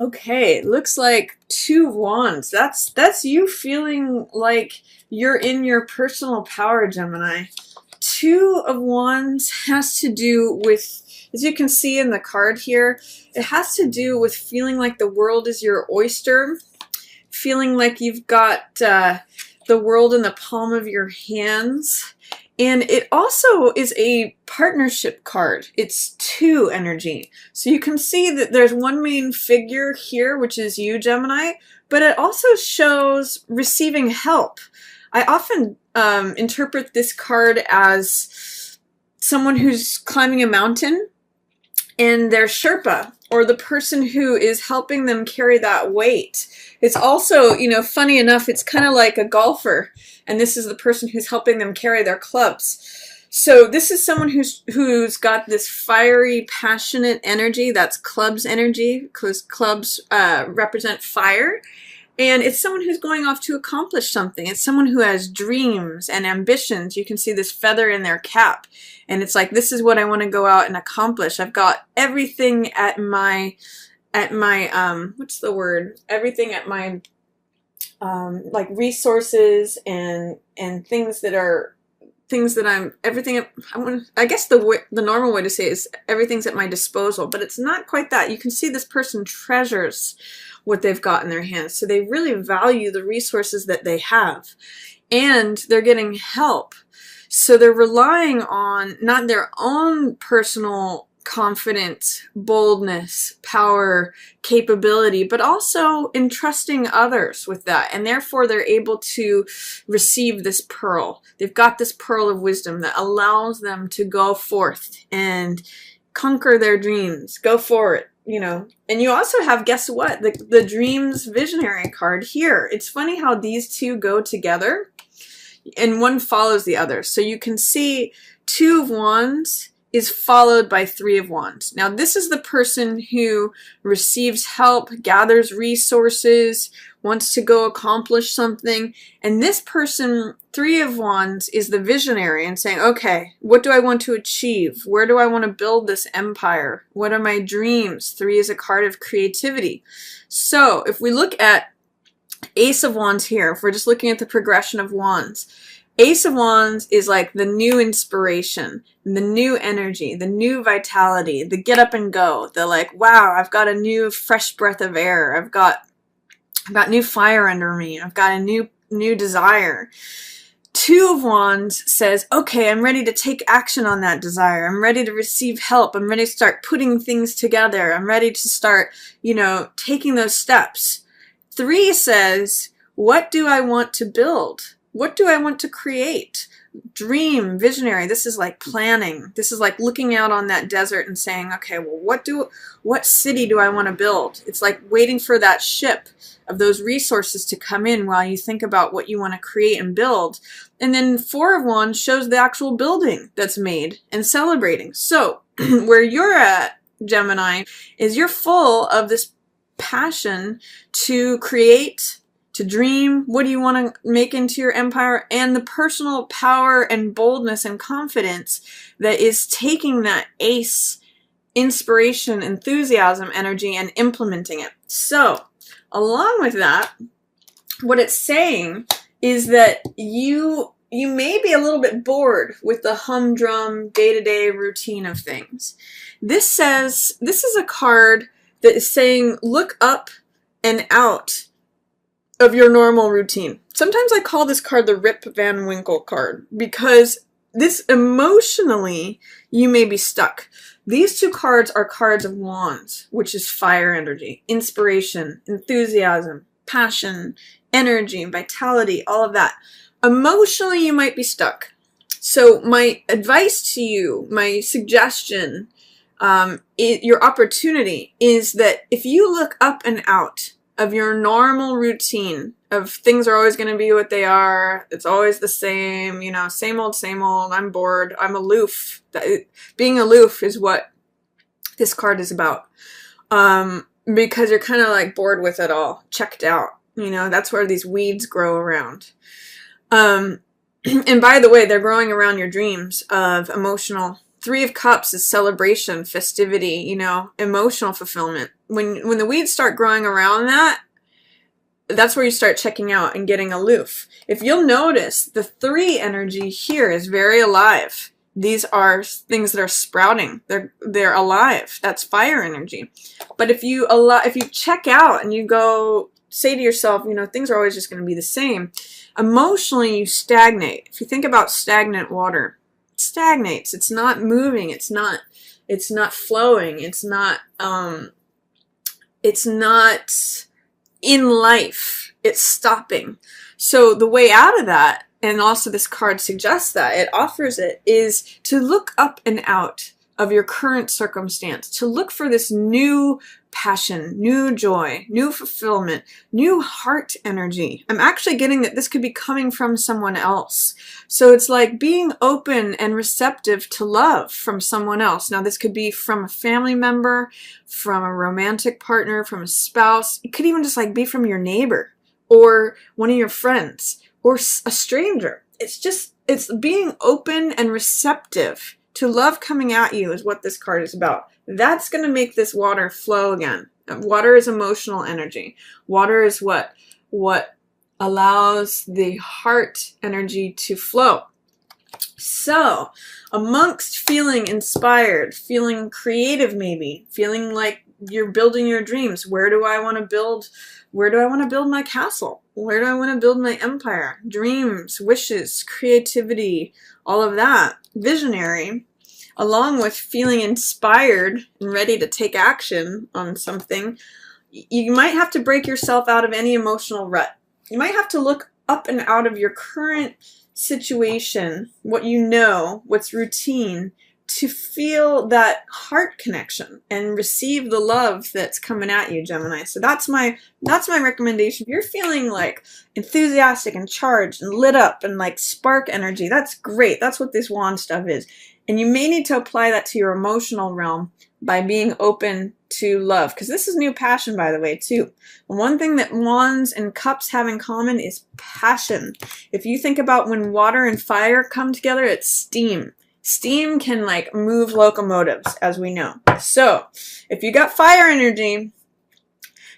Okay, looks like 2 of Wands. That's you feeling like you're in your personal power, Gemini. 2 of Wands has to do with, as you can see in the card here, it has to do with feeling like the world is your oyster, feeling like you've got the world in the palm of your hands. And it also is a partnership card. It's 2 energy. So you can see that there's one main figure here, which is you, Gemini, but it also shows receiving help. I often interpret this card as someone who's climbing a mountain and their Sherpa, or the person who is helping them carry that weight. It's also, funny enough, it's kind of like a golfer, and this is the person who's helping them carry their clubs. So this is someone who's got this fiery, passionate energy. That's clubs energy, because clubs represent fire. And it's someone who's going off to accomplish something. It's someone who has dreams and ambitions. You can see this feather in their cap. And it's like, this is what I want to go out and accomplish. I've got everything at my what's the word? Everything at my, like resources and things that are, I guess the normal way to say it is everything's at my disposal, but it's not quite that. You can see this person treasures what they've got in their hands. So they really value the resources that they have, and they're getting help. So they're relying on not their own personal confidence, boldness, power, capability, but also entrusting others with that. And therefore they're able to receive this pearl. They've got this pearl of wisdom that allows them to go forth and conquer their dreams, go for it. And you also have, guess what? The Dreams Visionary card here. It's funny how these two go together and one follows the other. So you can see 2 of Wands is followed by 3 of Wands. Now this is the person who receives help, gathers resources, wants to go accomplish something. And this person, 3 of Wands, is the visionary and saying, okay, what do I want to achieve? Where do I want to build this empire? What are my dreams? 3 is a card of creativity. So if we look at Ace of Wands here, if we're just looking at the progression of Wands, Ace of Wands is like the new inspiration, the new energy, the new vitality, the get up and go, the like, wow, I've got a new fresh breath of air. I've got new fire under me. I've got a new desire. 2 of Wands says, okay, I'm ready to take action on that desire. I'm ready to receive help. I'm ready to start putting things together. I'm ready to start, taking those steps. 3 says, what do I want to build? What do I want to create? Dream, visionary. This is like planning. This is like looking out on that desert and saying, okay, well, what city do I want to build? It's like waiting for that ship of those resources to come in while you think about what you want to create and build. And then 4 of Wands shows the actual building that's made and celebrating. So where you're at, Gemini, is you're full of this passion to create, to dream. What do you want to make into your empire? And the personal power and boldness and confidence that is taking that ace inspiration, enthusiasm, energy and implementing it. So along with that, what it's saying is that you may be a little bit bored with the humdrum day-to-day routine of things. This is a card that is saying, look up and out of your normal routine. Sometimes I call this card the Rip Van Winkle card because this emotionally, you may be stuck. These 2 cards are cards of Wands, which is fire energy, inspiration, enthusiasm, passion, energy, vitality, all of that. Emotionally, you might be stuck. So my advice to you, my suggestion, your opportunity is that if you look up and out of your normal routine of things are always going to be what they are, it's always the same, same old, I'm bored, I'm aloof. Being aloof is what this card is about. Because you're kind of like bored with it all, checked out. That's where these weeds grow around. And by the way, they're growing around your dreams of emotional Three of Cups is celebration, festivity, you know, emotional fulfillment. When the weeds start growing around that, that's where you start checking out and getting aloof. If you'll notice, the 3 energy here is very alive. These are things that are sprouting. They're alive. That's fire energy. But if you check out and you go say to yourself, you know, things are always just going to be the same, emotionally you stagnate. If you think about stagnant water, it stagnates. It's not moving. It's not flowing. It's not in life. It's stopping. So the way out of that, and also this card suggests that, it offers it, is to look up and out of your current circumstance, to look for this new passion, new joy, new fulfillment, new heart energy. I'm actually getting that this could be coming from someone else. So it's like being open and receptive to love from someone else. Now this could be from a family member, from a romantic partner, from a spouse. It could even just like be from your neighbor or one of your friends or a stranger. It's being open and receptive to love coming at you is what this card is about. That's going to make this water flow again. Water is emotional energy. Water is what allows the heart energy to flow. So, amongst feeling inspired, feeling creative maybe, feeling like you're building your dreams, where do I want to build my castle? Where do I want to build my empire? Dreams, wishes, creativity, all of that. Visionary. Along with feeling inspired and ready to take action on something, you might have to break yourself out of any emotional rut. You might have to look up and out of your current situation, what you know, what's routine, to feel that heart connection and receive the love that's coming at you, Gemini. So that's my recommendation. If you're feeling like enthusiastic and charged and lit up and like spark energy, that's great. That's what this wand stuff is. And you may need to apply that to your emotional realm by being open to love. Because this is new passion, by the way, too. One thing that wands and cups have in common is passion. If you think about when water and fire come together, it's steam. Steam can like move locomotives, as we know. So if you got fire energy,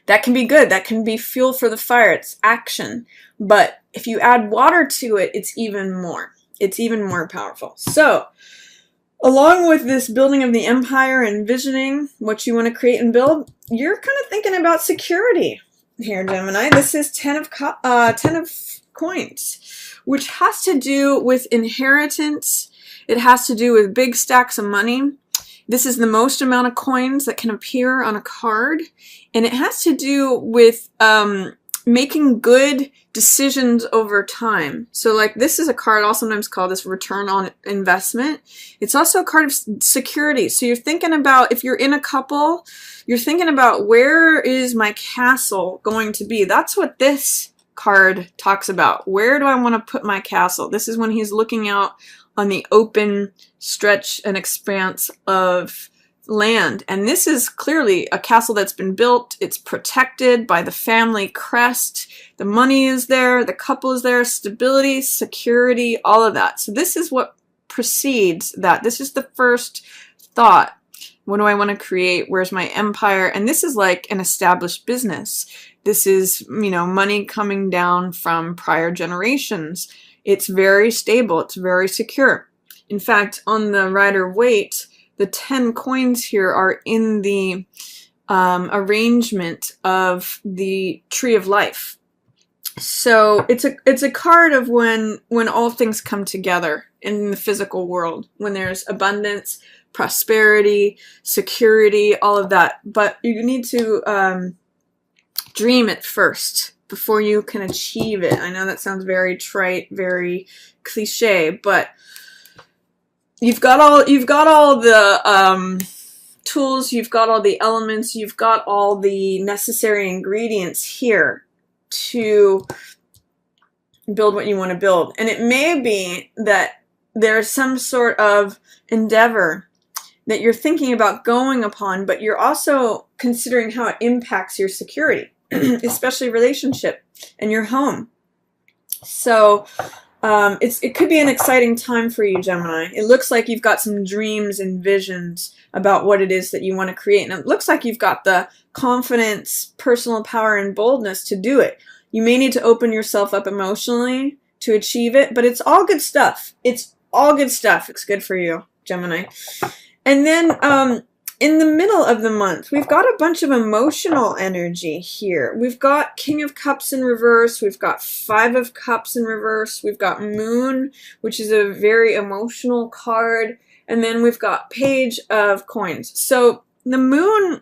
that can be good. That can be fuel for the fire. It's action. But if you add water to it, it's even more. It's even more powerful. So along with this building of the empire and visioning what you want to create and build, you're kind of thinking about security here, Gemini. This is 10 of coins, which has to do with inheritance. It has to do with big stacks of money. This is the most amount of coins that can appear on a card. And it has to do with making good decisions over time. So like this is a card, I'll sometimes call this return on investment. It's also a card of security. So you're thinking about, if you're in a couple, you're thinking about, where is my castle going to be? That's what this card talks about. Where do I want to put my castle? This is when he's looking out on the open stretch and expanse of land. And this is clearly a castle that's been built. It's protected by the family crest. The money is there. The couple is there. Stability, security, all of that. So this is what precedes that. This is the first thought. What do I want to create? Where's my empire? And this is like an established business. This is, you know, money coming down from prior generations. It's very stable. It's very secure. In fact, on the Rider-Waite, the 10 coins here are in the arrangement of the Tree of Life. So it's a card of when all things come together in the physical world, when there's abundance, prosperity, security, all of that. But you need to dream it first before you can achieve it. I know that sounds very trite, very cliche, but you've got all the tools, you've got all the elements, you've got all the necessary ingredients here to build what you want to build. And it may be that there's some sort of endeavor that you're thinking about going upon, but you're also considering how it impacts your security, especially relationship and your home. So It could be an exciting time for you, Gemini. It looks like you've got some dreams and visions about what it is that you want to create. And it looks like you've got the confidence, personal power, and boldness to do it. You may need to open yourself up emotionally to achieve it, but it's all good stuff. It's all good stuff. It's good for you, Gemini. And then in the middle of the month, we've got a bunch of emotional energy here. We've got King of Cups in reverse. We've got Five of Cups in reverse. We've got Moon, which is a very emotional card. And then we've got Page of Coins. So the Moon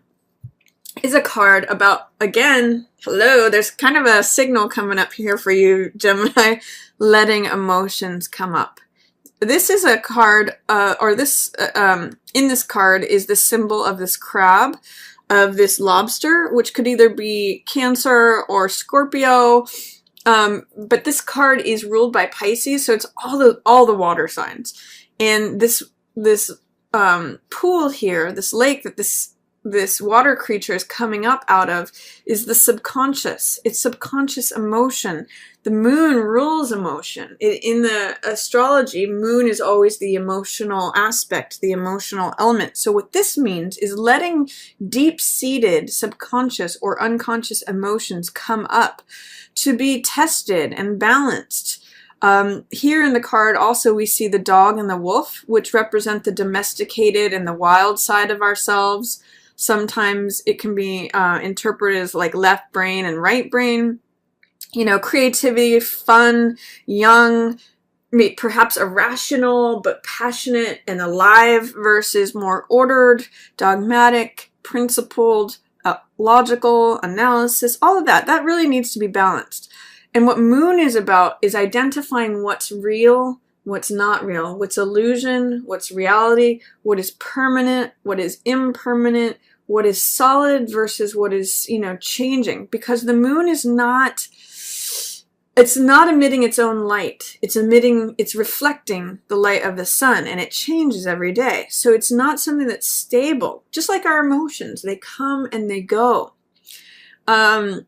is a card about, again, hello, there's kind of a signal coming up here for you, Gemini, letting emotions come up. This is a card, in this card is the symbol of this crab, of this lobster, which could either be Cancer or Scorpio. But this card is ruled by Pisces, so it's all the water signs. And this pool here, this lake that this water creature is coming up out of, is the subconscious. It's subconscious emotion. The moon rules emotion. In the astrology, moon is always the emotional aspect, the emotional element. So what this means is letting deep-seated subconscious or unconscious emotions come up to be tested and balanced. Here in the card also we see the dog and the wolf, which represent the domesticated and the wild side of ourselves. Sometimes it can be interpreted as like left brain and right brain. You know, creativity, fun, young, perhaps irrational, but passionate and alive versus more ordered, dogmatic, principled, logical, analysis, all of that. That really needs to be balanced. And what Moon is about is identifying what's real, what's not real, what's illusion, what's reality, what is permanent, what is impermanent, what is solid versus what is, changing. Because the moon is not, it's not emitting its own light. It's reflecting the light of the sun, and it changes every day. So it's not something that's stable. Just like our emotions, they come and they go. But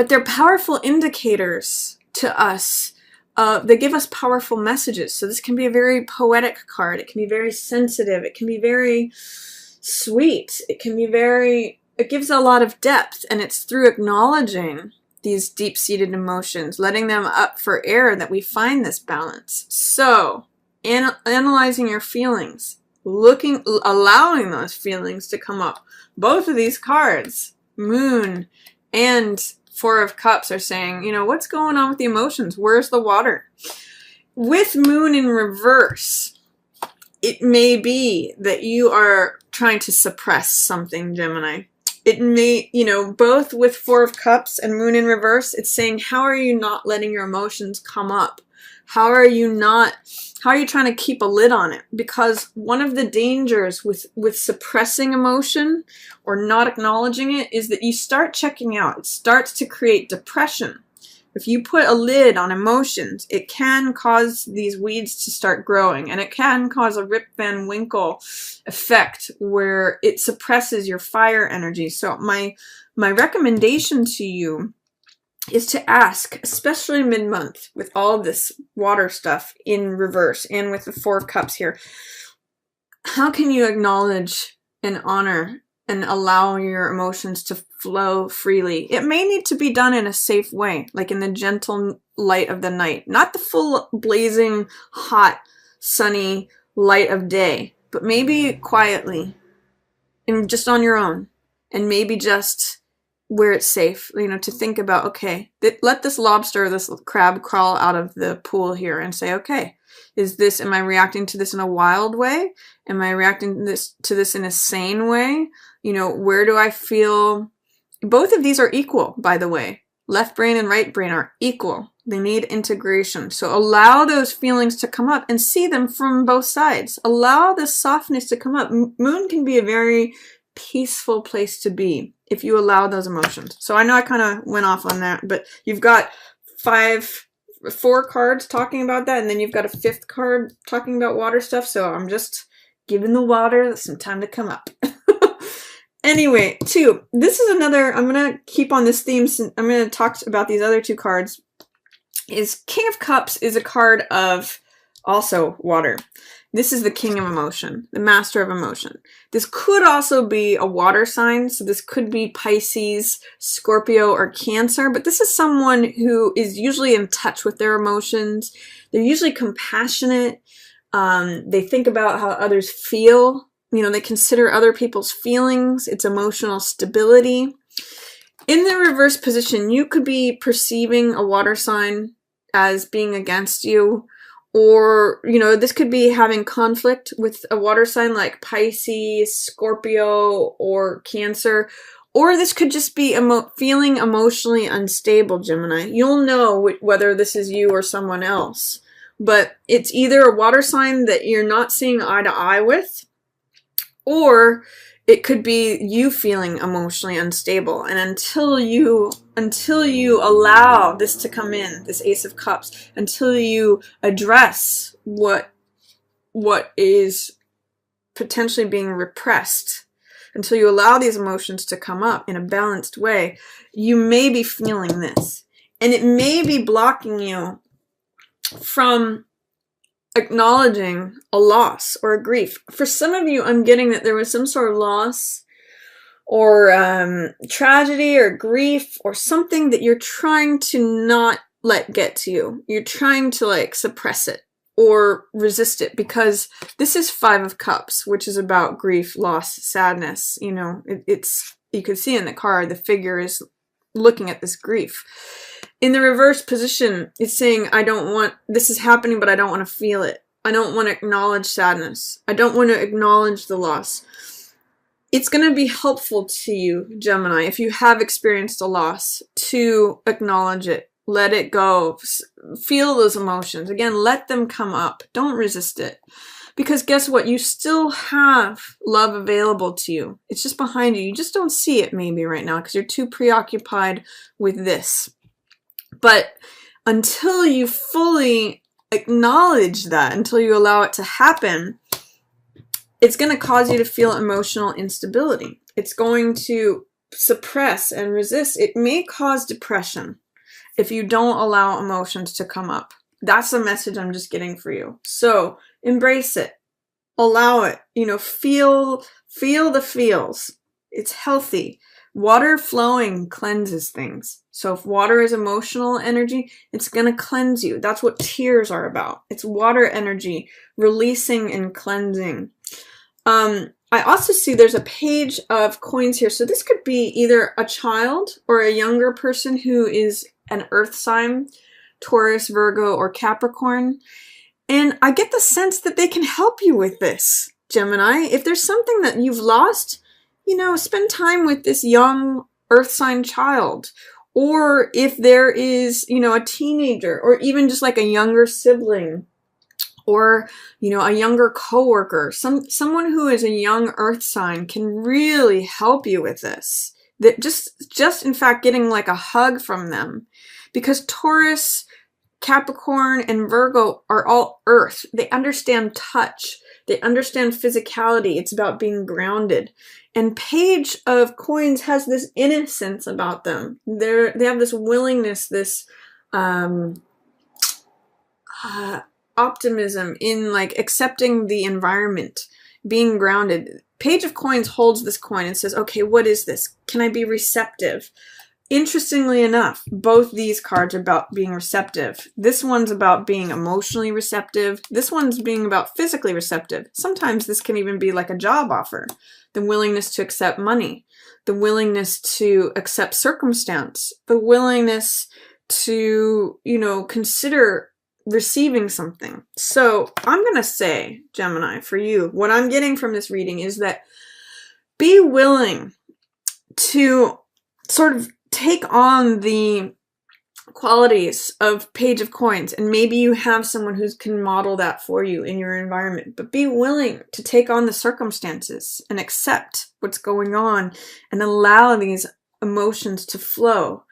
they're powerful indicators to us. They give us powerful messages. So this can be a very poetic card. It can be very sensitive. It can be very sweet. It gives a lot of depth, and it's through acknowledging these deep-seated emotions, letting them up for air, that we find this balance. So, analyzing your feelings, allowing those feelings to come up. Both of these cards, Moon and Four of Cups, are saying, what's going on with the emotions? Where's the water? With Moon in reverse, it may be that you are trying to suppress something, Gemini. It may, both with Four of Cups and Moon in reverse, it's saying, how are you not letting your emotions come up? How are you trying to keep a lid on it? Because one of the dangers with suppressing emotion or not acknowledging it is that you start checking out. It starts to create depression. If you put a lid on emotions, it can cause these weeds to start growing, and it can cause a Rip Van Winkle effect where it suppresses your fire energy. So my recommendation to you is to ask, especially mid-month with all this water stuff in reverse and with the Four of Cups here, how can you acknowledge and honor and allow your emotions to flow freely? It may need to be done in a safe way, like in the gentle light of the night, not the full blazing, hot, sunny light of day, but maybe quietly and just on your own, and maybe just where it's safe, to think about, okay, let this lobster, this crab crawl out of the pool here and say, okay, am I reacting to this in a wild way? Am I reacting to this in a sane way? Where do I feel? Both of these are equal, by the way. Left brain and right brain are equal. They need integration. So allow those feelings to come up and see them from both sides. Allow the softness to come up. Moon can be a very peaceful place to be if you allow those emotions. So I know I kind of went off on that, but you've got 4 cards talking about that, and then you've got a 5th card talking about water stuff. So I'm just giving the water some time to come up. Anyway, 2. This is another, I'm going to keep on this theme. I'm going to talk about these other 2 cards. is King of Cups is a card of also water. This is the king of emotion, the master of emotion. This could also be a water sign. So this could be Pisces, Scorpio, or Cancer. But this is someone who is usually in touch with their emotions. They're usually compassionate. They think about how others feel. You know, they consider other people's feelings. It's emotional stability. In the reverse position, you could be perceiving a water sign as being against you. Or, you know, this could be having conflict with a water sign like Pisces, Scorpio, or Cancer. Or this could just be feeling emotionally unstable, Gemini. You'll know whether this is you or someone else. But it's either a water sign that you're not seeing eye to eye with, or it could be you feeling emotionally unstable. And until you allow this to come in, this Ace of Cups, until you address what is potentially being repressed, until you allow these emotions to come up in a balanced way, you may be feeling this. And it may be blocking you from acknowledging a loss or a grief. For some of you, I'm getting that there was some sort of loss or tragedy or grief or something that you're trying to not let get to you. You're trying to like suppress it or resist it, because this is Five of Cups, which is about grief, loss, sadness. You know, it's you can see in the card, the figure is looking at this grief. In the reverse position, it's saying, I don't want, this is happening, but I don't want to feel it. I don't want to acknowledge sadness. I don't want to acknowledge the loss. It's going to be helpful to you, Gemini, if you have experienced a loss, to acknowledge it. Let it go. Feel those emotions. Again, let them come up. Don't resist it. Because guess what? You still have love available to you. It's just behind you. You just don't see it maybe right now because you're too preoccupied with this. But until you fully acknowledge that, until you allow it to happen, it's going to cause you to feel emotional instability. It's going to suppress and resist. It may cause depression if you don't allow emotions to come up. That's the message I'm just getting for you. So embrace it. Allow it. You know, feel the feels. It's healthy. Water flowing cleanses things. So if water is emotional energy, it's going to cleanse you. That's what tears are about. It's water energy, releasing and cleansing. I also see there's a page of coins here. So this could be either a child or a younger person who is an earth sign, Taurus, Virgo, or Capricorn. And I get the sense that they can help you with this, Gemini. If there's something that you've lost, you know, spend time with this young earth sign child. Or if there is, you know, a teenager or even just like a younger sibling or, you know, a younger coworker, someone who is a young earth sign can really help you with this. That just in fact getting like a hug from them, because Taurus, Capricorn, and Virgo are all earth. They understand touch. They understand physicality. It's about being grounded. And Page of Coins has this innocence about them. They have this willingness, this optimism in like accepting the environment, being grounded. Page of Coins holds this coin and says, okay, what is this? Can I be receptive? Interestingly enough, both these cards are about being receptive. This one's about being emotionally receptive. This one's being about physically receptive. Sometimes this can even be like a job offer. The willingness to accept money. The willingness to accept circumstance. The willingness to, you know, consider receiving something. So I'm going to say, Gemini, for you, what I'm getting from this reading is that be willing to sort of take on the qualities of Page of Coins, and maybe you have someone who can model that for you in your environment, but be willing to take on the circumstances and accept what's going on and allow these emotions to flow.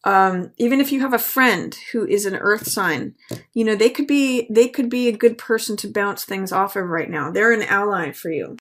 Even if you have a friend who is an earth sign, you know, they could be a good person to bounce things off of right now. They're an ally for you.